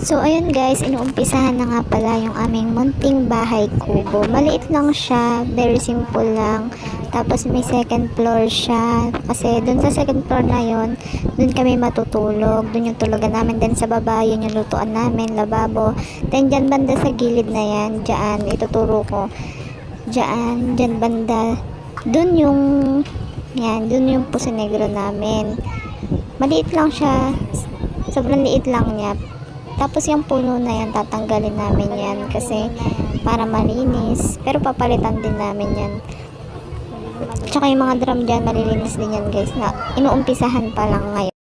So ayun guys, inuumpisahan na nga pala yung aming munting bahay kubo. Maliit lang siya, very simple lang. Tapos may second floor siya. Kasi dun sa second floor na yon, dun kami matutulog. Dun yung tulugan namin. Then sa baba, yun yung lutuan namin, lababo. Then dyan banda sa gilid na yan, dyan, ituturo ko. Dyan banda. Dun yung, yan, dun yung puso negro namin. Maliit lang siya. Sobrang liit lang niya. Tapos yung puno na yan, tatanggalin namin yan kasi para malinis. Pero papalitan din namin yan. Tsaka yung mga drum dyan, malilinis din yan guys, na inuumpisahan pa lang ngayon.